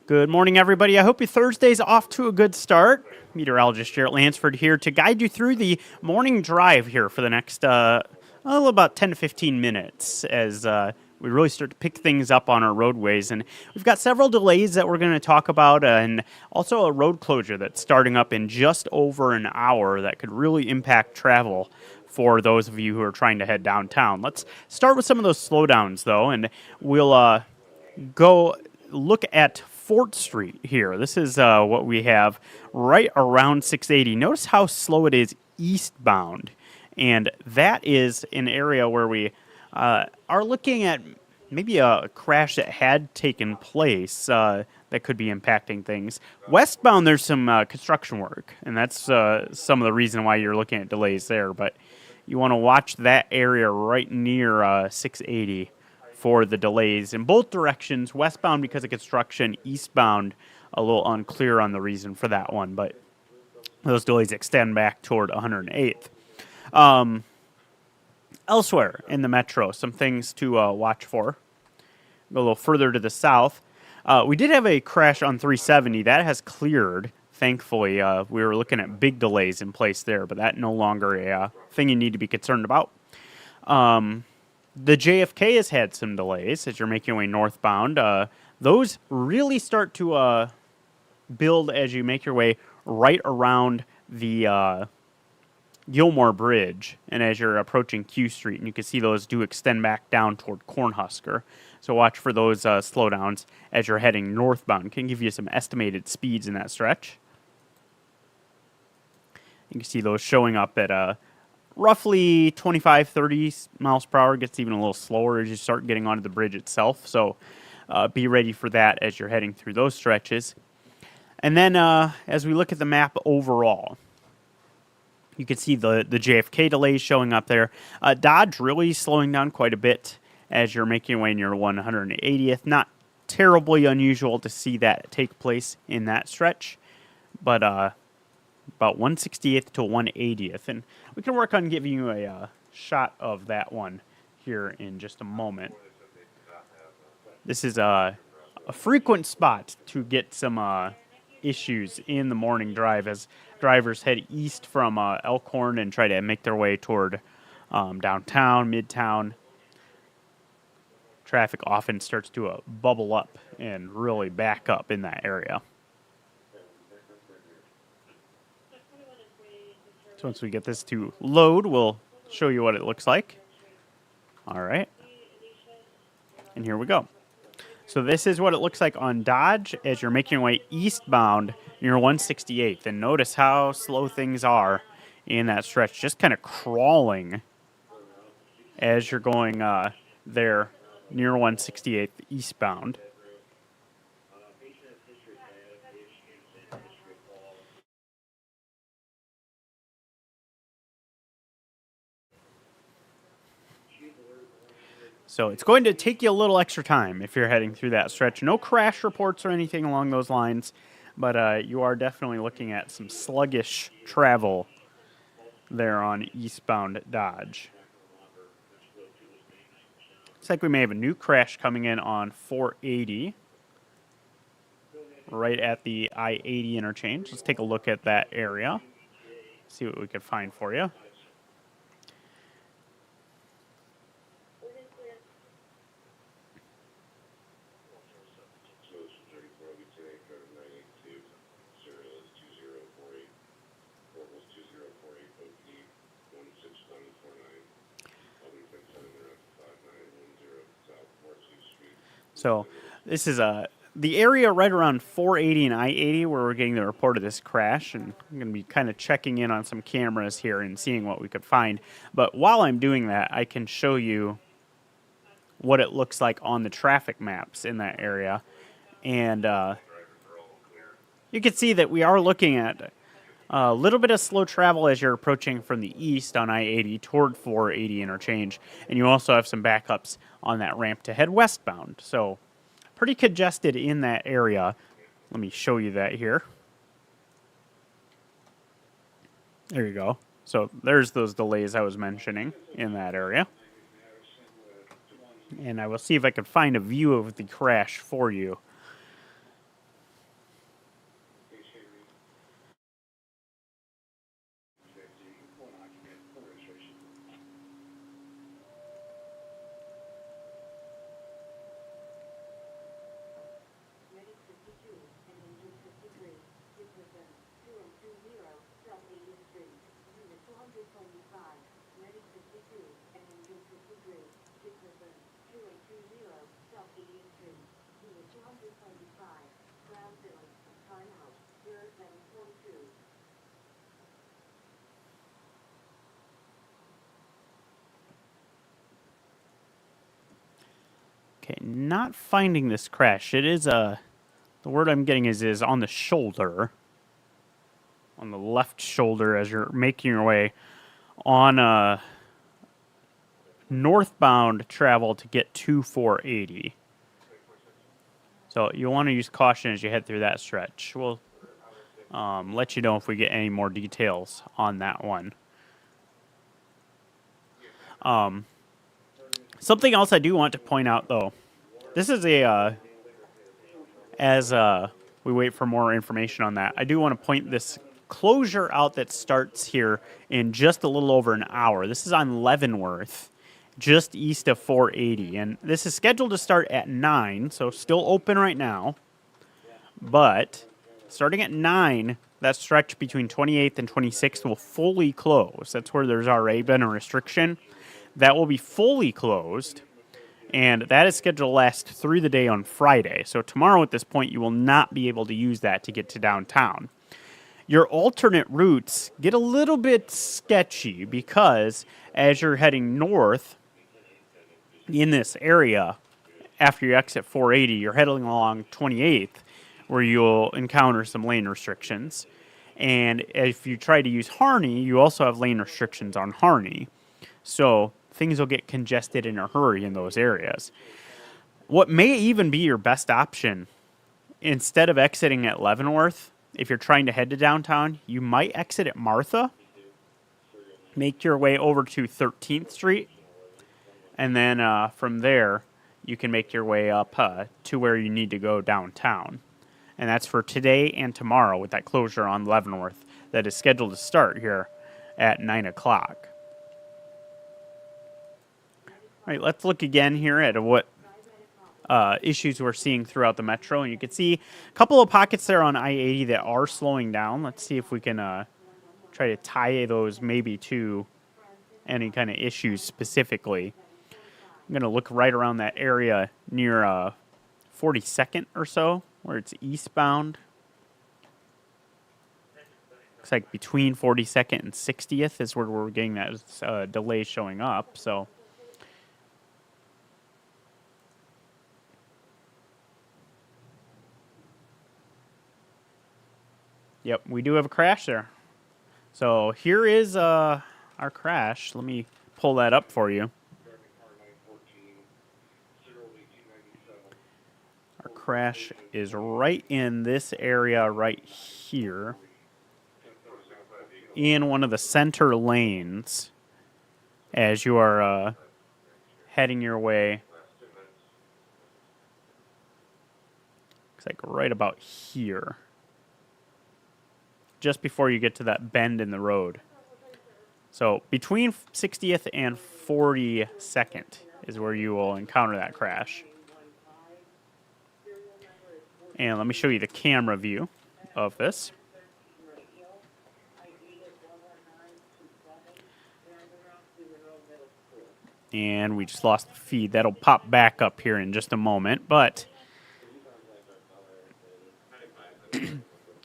Good morning, everybody. I hope your Thursday's off to a good start. Meteorologist Jaret Lansford here to guide you through the morning drive here for the next, about 10 to 15 minutes as we really start to pick things up on our roadways. And we've got several delays that we're going to talk about and also a road closure that's starting up in just over an hour that could really impact travel for those of you who are trying to head downtown. Let's start with some of those slowdowns, though, and we'll go look at Fort Street here. This is what we have right around 680. Notice how slow it is eastbound. And that is an area where we are looking at maybe a crash that had taken place that could be impacting things. Westbound, there's some construction work, and that's some of the reason why you're looking at delays there. But you want to watch that area right near 680 for the delays in both directions, westbound because of construction, eastbound a little unclear on the reason for that one, but those delays extend back toward 108th. Elsewhere in the metro, some things to watch for. Go a little further to the south. We did have a crash on 370. That has cleared, thankfully. We were looking at big delays in place there, but that no longer a thing you need to be concerned about. The JFK has had some delays as you're making your way northbound. Those really start to build as you make your way right around the Gilmore Bridge and as you're approaching Q Street. And you can see those do extend back down toward Cornhusker. So watch for those slowdowns as you're heading northbound. Can give you some estimated speeds in that stretch. You can see those showing up at roughly 25, 30 miles per hour. Gets even a little slower as you start getting onto the bridge itself. So be ready for that as you're heading through those stretches. And then as we look at the map overall, you can see the JFK delays showing up there. Dodge really slowing down quite a bit as you're making your way near 180th. Not terribly unusual to see that take place in that stretch, but about 168th to 180th. And we can work on giving you a shot of that one here in just a moment. This is a frequent spot to get some issues in the morning drive as drivers head east from Elkhorn and try to make their way toward downtown, midtown. Traffic often starts to bubble up and really back up in that area. So once we get this to load, we'll show you what it looks like. All right. And here we go. So this is what it looks like on Dodge as you're making your way eastbound near 168th. And notice how slow things are in that stretch, just kind of crawling as you're going there near 168th eastbound. So it's going to take you a little extra time if you're heading through that stretch. No crash reports or anything along those lines, but you are definitely looking at some sluggish travel there on eastbound Dodge. Looks like we may have a new crash coming in on 480 right at the I-80 interchange. Let's take a look at that area, see what we can find for you. So this is the area right around 480 and I-80 where we're getting the report of this crash, and I'm going to be kind of checking in on some cameras here and seeing what we could find. But while I'm doing that, I can show you what it looks like on the traffic maps in that area. And you can see that we are looking at a little bit of slow travel as you're approaching from the east on I-80 toward 480 interchange. And you also have some backups on that ramp to head westbound. So pretty congested in that area. Let me show you that here. There you go. So there's those delays I was mentioning in that area. And I will see if I can find a view of the crash for you. Okay, not finding this crash. It is the word I'm getting is on the shoulder, on the left shoulder as you're making your way on northbound travel to get to 480. So you'll want to use caution as you head through that stretch. We'll let you know if we get any more details on that one. Something else I do want to point out, though, this is as we wait for more information on that, I do want to point this closure out that starts here in just a little over an hour. This is on Leavenworth, just east of 480, and this is scheduled to start at 9, so still open right now. But starting at 9, that stretch between 28th and 26th will fully close. That's where there's already been a restriction. That will be fully closed, and that is scheduled to last through the day on Friday. So tomorrow at this point, you will not be able to use that to get to downtown. Your alternate routes get a little bit sketchy because as you're heading north in this area, after you exit 480, you're heading along 28th, where you'll encounter some lane restrictions. And if you try to use Harney, you also have lane restrictions on Harney. So things will get congested in a hurry in those areas. What may even be your best option, instead of exiting at Leavenworth, if you're trying to head to downtown, you might exit at Martha, make your way over to 13th Street, and then from there, you can make your way up to where you need to go downtown. And that's for today and tomorrow with that closure on Leavenworth that is scheduled to start here at 9 o'clock. All right, let's look again here at what issues we're seeing throughout the metro. And you can see a couple of pockets there on I-80 that are slowing down. Let's see if we can try to tie those maybe to any kind of issues specifically. I'm going to look right around that area near 42nd or so, where it's eastbound. Looks like between 42nd and 60th is where we're getting that delay showing up. So yep, we do have a crash there. So here is our crash. Let me pull that up for you. Our crash is right in this area right here, in one of the center lanes as you are heading your way. Looks like right about here, just before you get to that bend in the road. So between 60th and 42nd is where you will encounter that crash. And let me show you the camera view of this. And we just lost the feed. That'll pop back up here in just a moment. But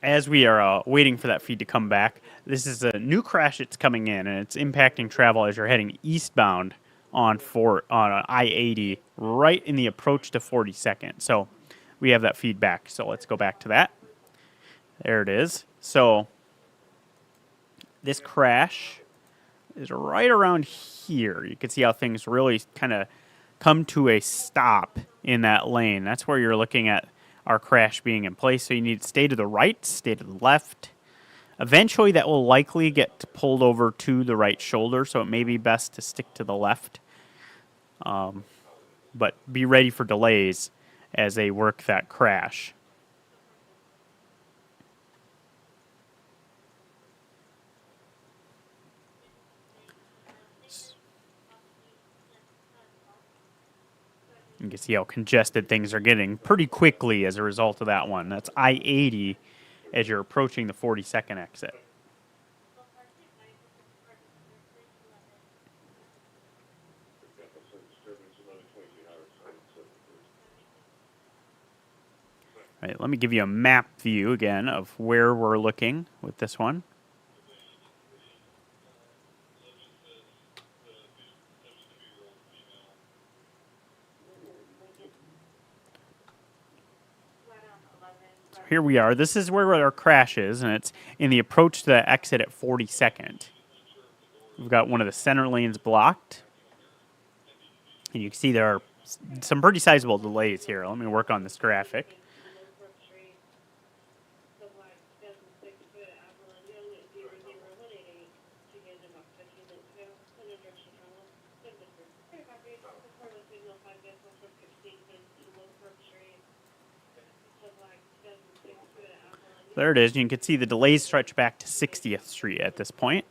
as we are waiting for that feed to come back, this is a new crash that's coming in, and it's impacting travel as you're heading eastbound on I-80, right in the approach to 42nd. So we have that feedback. So let's go back to that. There it is. So this crash is right around here. You can see how things really kind of come to a stop in that lane. That's where you're looking at our crash being in place. So you need to stay to the right, stay to the left. Eventually that will likely get pulled over to the right shoulder, so it may be best to stick to the left. But be ready for delays as they work that crash. You can see how congested things are getting pretty quickly as a result of that one. That's I-80 as you're approaching the 42nd exit. All right, let me give you a map view again of where we're looking with this one. So here we are. This is where our crash is, and it's in the approach to the exit at 42nd. We've got one of the center lanes blocked. And you can see there are some pretty sizable delays here. Let me work on this graphic. There it is. You can see the delays stretch back to 60th Street at this point.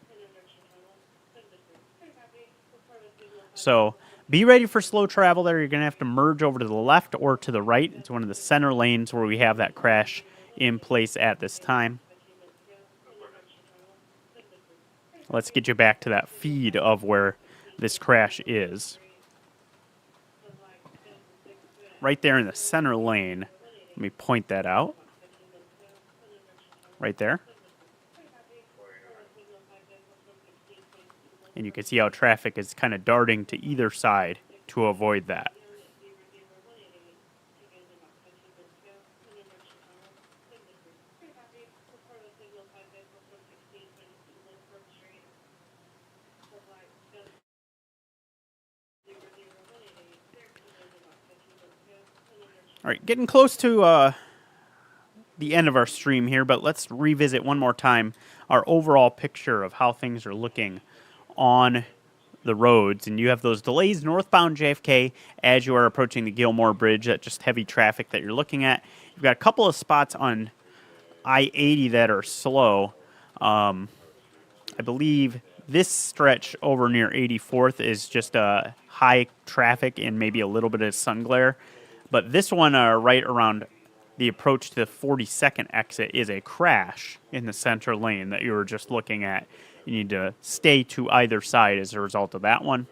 So be ready for slow travel there. You're going to have to merge over to the left or to the right. It's one of the center lanes where we have that crash in place at this time. Let's get you back to that feed of where this crash is. Right there in the center lane. Let me point that out. Right there. And you can see how traffic is kind of darting to either side to avoid that. All right, getting close to the end of our stream here, but let's revisit one more time our overall picture of how things are looking on the roads. And you have those delays northbound JFK as you are approaching the Gilmore Bridge, that just heavy traffic that you're looking at. You've got a couple of spots on I-80 that are slow. I believe this stretch over near 84th is just high traffic and maybe a little bit of sun glare. But this one right around the approach to the 42nd exit is a crash in the center lane that you were just looking at. You need to stay to either side as a result of that one.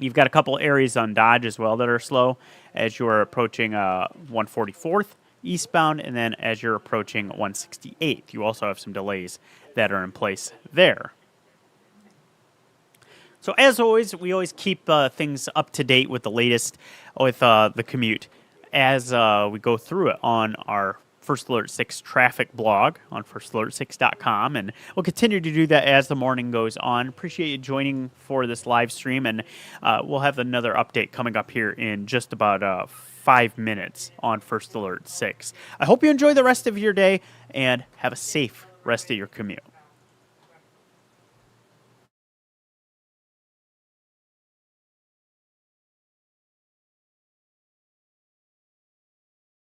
You've got a couple areas on Dodge as well that are slow as you're approaching 144th eastbound, and then as you're approaching 168th. You also have some delays that are in place there. So as always, we always keep things up to date with the latest with the commute as we go through it on our First Alert 6 traffic blog on firstalert6.com, and we'll continue to do that as the morning goes on. Appreciate you joining for this live stream, and we'll have another update coming up here in just about 5 minutes on First Alert 6. I hope you enjoy the rest of your day and have a safe rest of your commute.